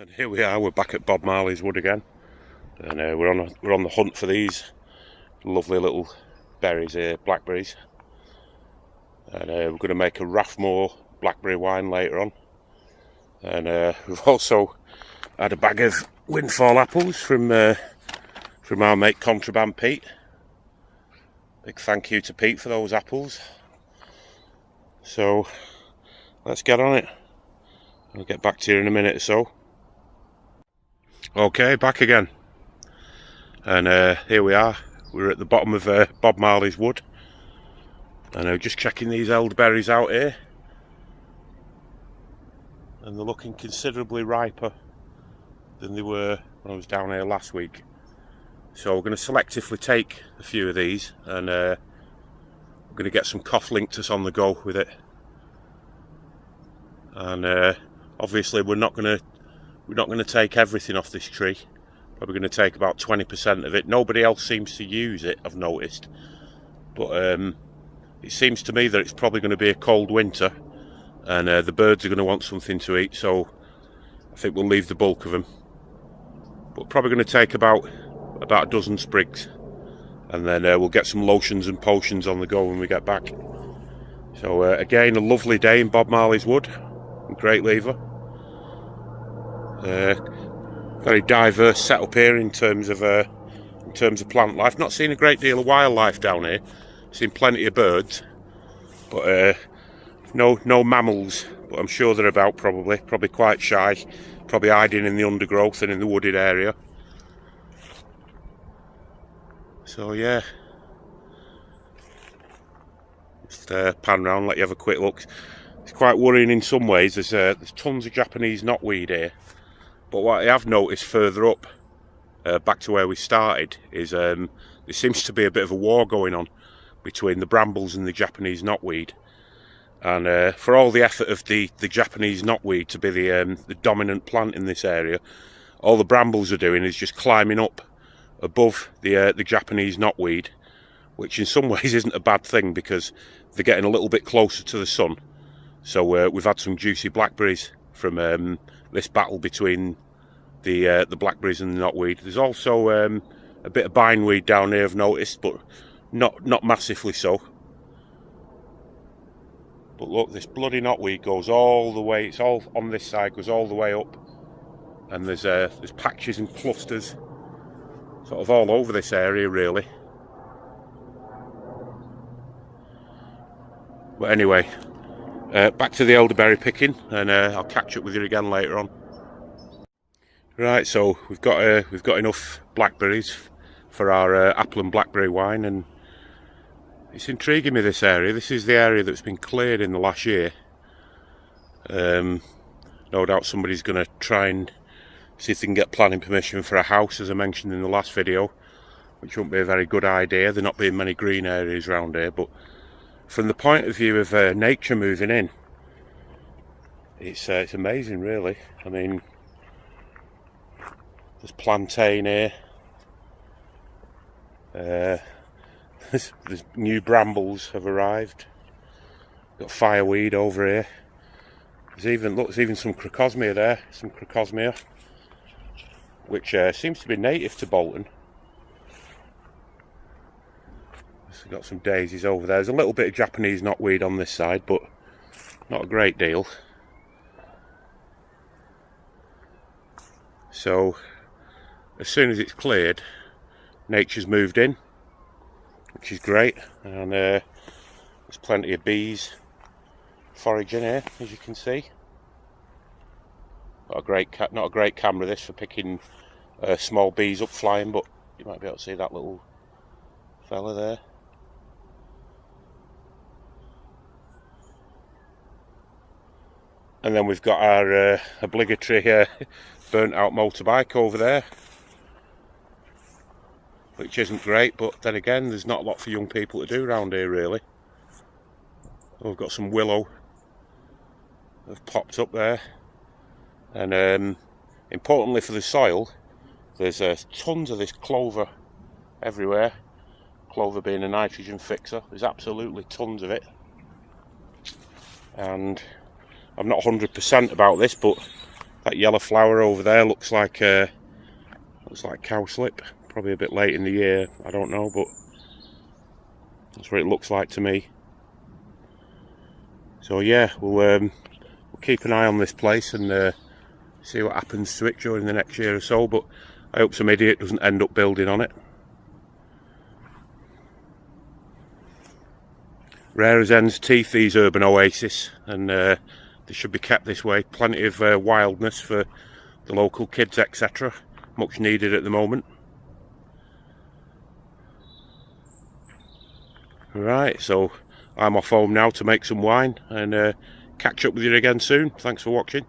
And here we are, we're back at Bob Marley's wood again, and we're on the hunt for these lovely little berries here, blackberries, and we're going to make a Rathmore blackberry wine later on. And we've also had a bag of windfall apples from our mate Contraband Pete. Big thank you to Pete for those apples. So let's get on it. I'll get back to you in a minute or so. Okay, back again, and here we are. We're at the bottom of Bob Marley's wood, and just checking these elderberries out here, and they're looking considerably riper than they were when I was down here last week. So we're going to selectively take a few of these, and we're going to get some cough linctus on the go with it. And obviously we're not going to take everything off this tree. Probably going to take about 20% of it. Nobody else seems to use it, I've noticed. But it seems to me that it's probably going to be a cold winter, and the birds are going to want something to eat, so I think we'll leave the bulk of them. But probably going to take about a dozen sprigs, and then we'll get some lotions and potions on the go when we get back. So again, a lovely day in Bob Marley's wood. Great lever. Very diverse setup here in terms of plant life. Not seen a great deal of wildlife down here. Seen plenty of birds, but no mammals. But I'm sure they're about. Probably quite shy. Probably hiding in the undergrowth and in the wooded area. So yeah, just pan round, let you have a quick look. It's quite worrying in some ways. There's tons of Japanese knotweed here. But what I have noticed further up, back to where we started, is there seems to be a bit of a war going on between the brambles and the Japanese knotweed. And for all the effort of the Japanese knotweed to be the dominant plant in this area, all the brambles are doing is just climbing up above the Japanese knotweed, which in some ways isn't a bad thing because they're getting a little bit closer to the sun. So we've had some juicy blackberries from this battle between the blackberries and the knotweed. There's also a bit of bindweed down here, I've noticed, but not massively so. But look, this bloody knotweed goes all the way. It's all on this side, goes all the way up, and there's patches and clusters, sort of all over this area, really. But anyway, back to the elderberry picking, and I'll catch up with you again later on. Right, so we've got enough blackberries for our apple and blackberry wine, and it's intriguing me, this area. This is the area that's been cleared in the last year. No doubt somebody's going to try and see if they can get planning permission for a house, as I mentioned in the last video, which wouldn't be a very good idea. There not being many green areas around here, but from the point of view of nature moving in, it's amazing, really. I mean, there's plantain here. There's new brambles have arrived. Got fireweed over here. There's even some crocosmia there. Some crocosmia, which seems to be native to Bolton. So got some daisies over there. There's a little bit of Japanese knotweed on this side, but not a great deal. So as soon as it's cleared, nature's moved in, which is great, and there's plenty of bees foraging here, as you can see. Not a great camera this for picking small bees up flying, but you might be able to see that little fella there. And then we've got our obligatory burnt out motorbike over there, which isn't great, but then again, there's not a lot for young people to do around here, really. We've got some willow have popped up there, and importantly for the soil, there's tons of this clover everywhere. Clover being a nitrogen fixer, there's absolutely tons of it. And I'm not 100% about this, but That yellow flower over there looks like cowslip. Probably a bit late in the year, I don't know, but that's what it looks like to me. So yeah, we'll keep an eye on this place and see what happens to it during the next year or so, but I hope some idiot doesn't end up building on it. Rare as hen's teeth, these urban oases, and they should be kept this way. Plenty of wildness for the local kids, etc. Much needed at the moment. Right, so I'm off home now to make some wine and catch up with you again soon. Thanks for watching.